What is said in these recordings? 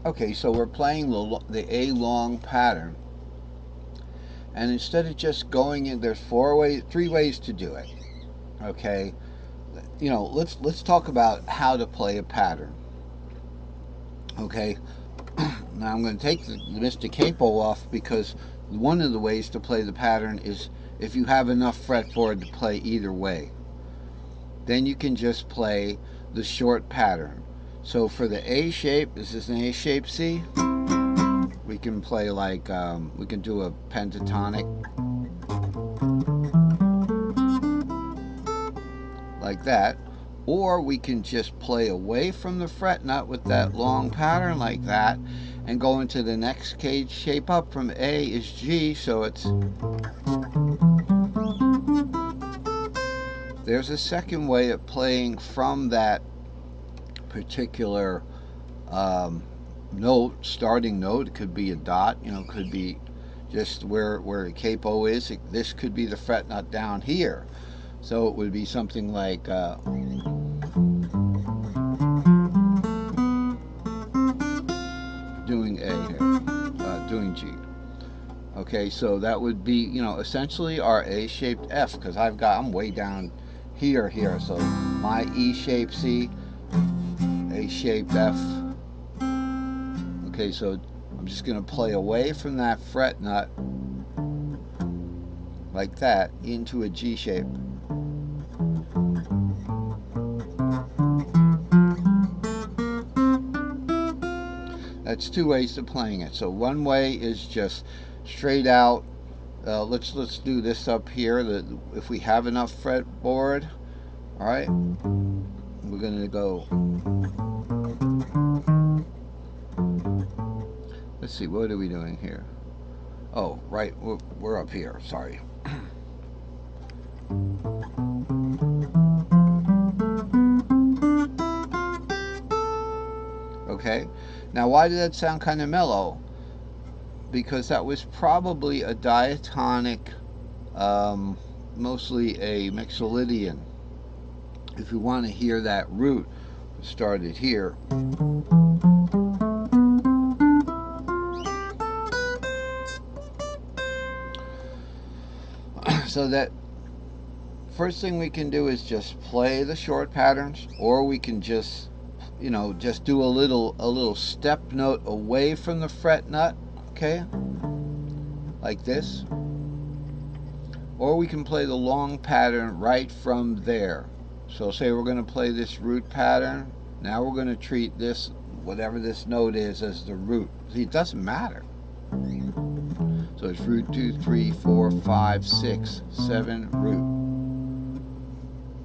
Okay, so we're playing the A long pattern, and instead of just going in, there's three ways to do it. Okay, let's talk about how to play a pattern. Okay, now I'm going to take the Mr. Capo off because one of the ways to play the pattern is if you have enough fretboard to play either way. Then you can just play the short pattern. So for the A shape, this is an A shape C. We can play like, we can do a pentatonic like that. Or we can just play away from the fret nut with that long pattern like that and go into the next cage shape up from A is G, so there's a second way of playing from that particular note, starting note. It could be a dot, it could be just where the capo is. This could be the fret nut down here. So it would be something like doing A here, doing G. Okay, so that would be, essentially our A-shaped F, because I'm way down here. So my E-shaped C, A-shaped F. Okay, so I'm just going to play away from that fret nut like that into a G shape. That's two ways of playing it. So one way is just straight out. Let's do this up here. If we have enough fretboard, all right, we're gonna go. Let's see, what are we doing here? Oh, right, we're up here. Sorry. Okay. Now, why did that sound kind of mellow? Because that was probably a diatonic, mostly a mixolydian. If you want to hear that root, started here. So that first thing we can do is just play the short patterns, or we can just just do a little step note away from the fret nut, okay, like this. Or we can play the long pattern right from there. So say we're going to play this root pattern. Now we're going to treat this, whatever this note is, as the root. See, it doesn't matter. So it's root 2, 3, 4, 5, 6, 7, root.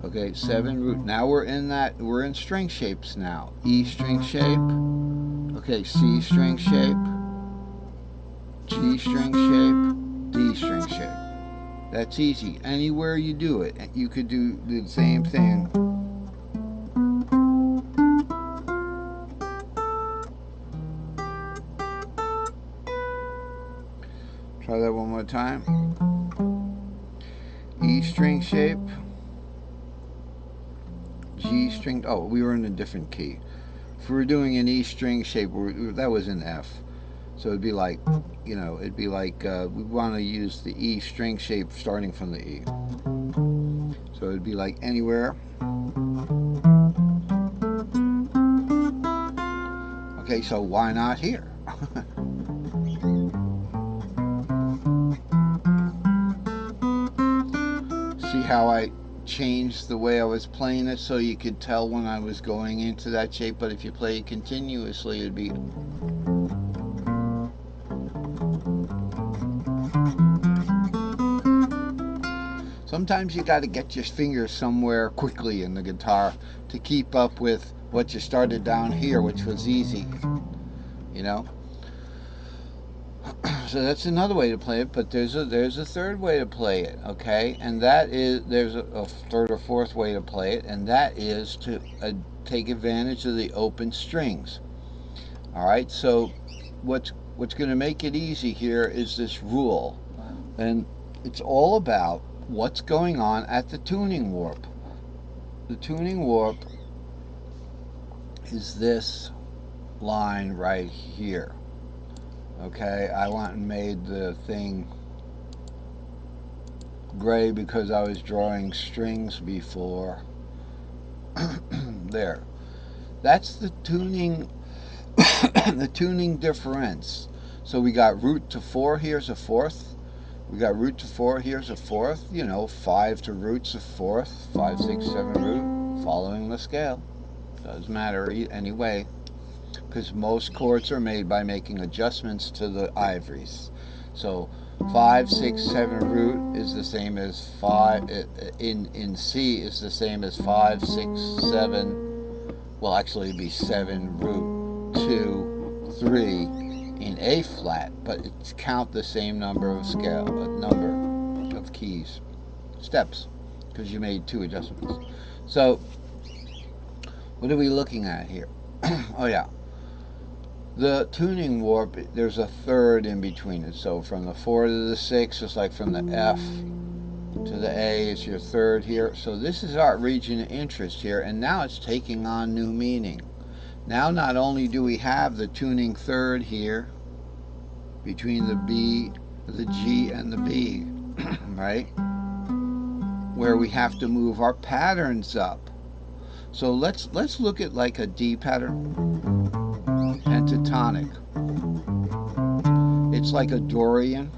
Okay, 7 root. Now we're in string shapes now. E string shape. Okay, C string shape. G string shape. D string shape. That's easy. Anywhere you do it, you could do the same thing. Try that one more time. E string shape. G string. Oh, we were in a different key. If we were doing an E string shape, that was in F. So it'd be like, we want to use the E string shape starting from the E. So it'd be like anywhere. Okay, so why not here? See how I changed the way I was playing it so you could tell when I was going into that shape, but if you play it continuously, it'd be. Sometimes you got to get your fingers somewhere quickly in the guitar to keep up with what you started down here, which was easy, you know. So that's another way to play it, but there's a third way to play it, okay? And that is, there's a third or fourth way to play it, and that is to take advantage of the open strings. All right, so what's going to make it easy here is this rule, and it's all about what's going on at the tuning warp. The tuning warp is this line right here. Okay, I went and made the thing gray because I was drawing strings before. There. That's the tuning the tuning difference. So we got root to 4, here's a fourth. We got root to 4, here's a fourth. 5 to root's a fourth. 5, 6, 7 root, following the scale. Doesn't matter anyway, because most chords are made by making adjustments to the ivories. So 5, 6, 7 root is the same as 5 in C is the same as 5, 6, 7. Well, actually, it'd be 7 root 2, 3 in A flat, but it's count the same number of number of keys, steps, because you made 2 adjustments. So, what are we looking at here? Oh yeah, the tuning warp. There's a third in between it. So from the 4 to the 6, it's like from the F to the A is your third here. So this is our region of interest here, and now it's taking on new meaning. Now not only do we have the tuning third here between the B, the G, and the B, right? Where we have to move our patterns up. So let's look at like a D pattern, pentatonic. It's like a Dorian.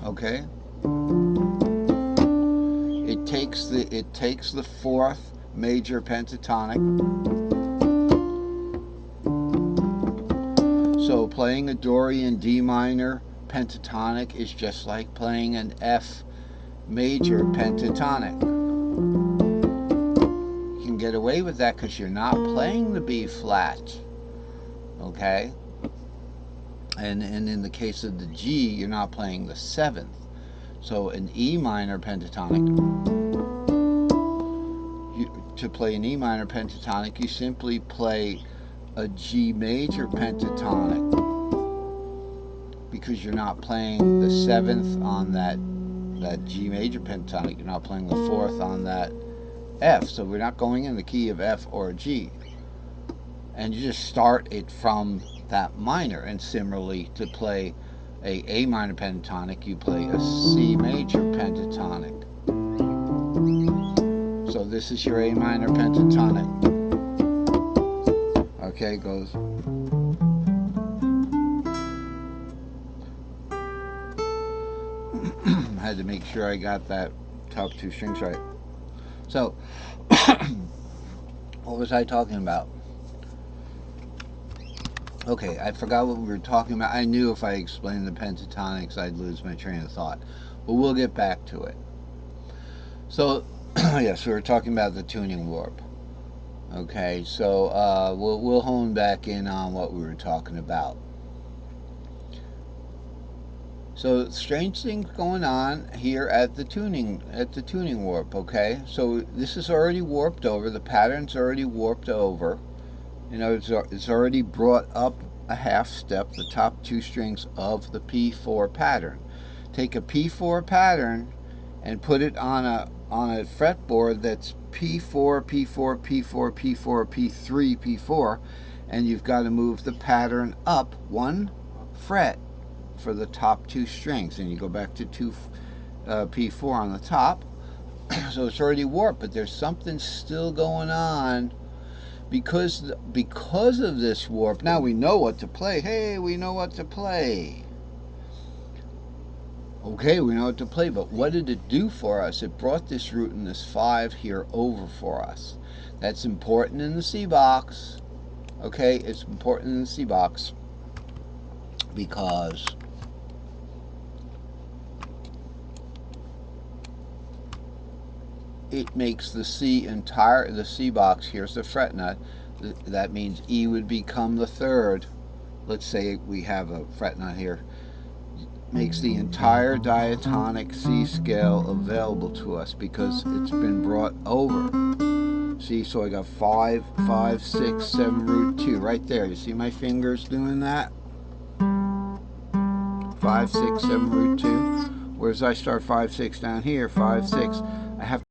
Okay? It takes the fourth major pentatonic. So playing a Dorian D minor pentatonic is just like playing an F major pentatonic. You can get away with that because you're not playing the B flat. Okay? And in the case of the G, you're not playing the 7th. So an E minor pentatonic, to play an E minor pentatonic, you simply play a G major pentatonic because you're not playing the 7th on that G major pentatonic. You're not playing the 4th on that F. So we're not going in the key of F or G. And you just start it from that minor. And similarly, to play a minor pentatonic, you play a C major pentatonic. So this is your A minor pentatonic. Okay, goes. I had to make sure I got that top 2 strings right. So, what was I talking about? Okay, I forgot what we were talking about. I knew if I explained the pentatonics, I'd lose my train of thought. But we'll get back to it. So, yes, we were talking about the tuning warp. Okay, so we'll hone back in on what we were talking about. So strange things going on here at the tuning warp. Okay, so this is already warped over. The pattern's already warped over. It's already brought up a half step, the top 2 strings of the P4 pattern. Take a P4 pattern and put it on a fretboard that's P4, P4, P4, P4, P3, P4, and you've got to move the pattern up 1 fret for the top 2 strings, and you go back to P4 on the top. So it's already warped, but there's something still going on because of this warp. Now we know what to play. Hey, we know what to play. Okay, we know what to play, but what did it do for us? It brought this root and this 5 here over for us. That's important in the C box. Okay, it's important in the C box because it makes the C box, here's the fretnut, that means E would become the 3rd. Let's say we have a fretnut here. Makes the entire diatonic C scale available to us because it's been brought over. See, so I got 5, 5, 6, 7, root 2 right there. You see my fingers doing that? 5, 6, 7, root 2. Whereas I start 5, 6 down here, 5, 6. I have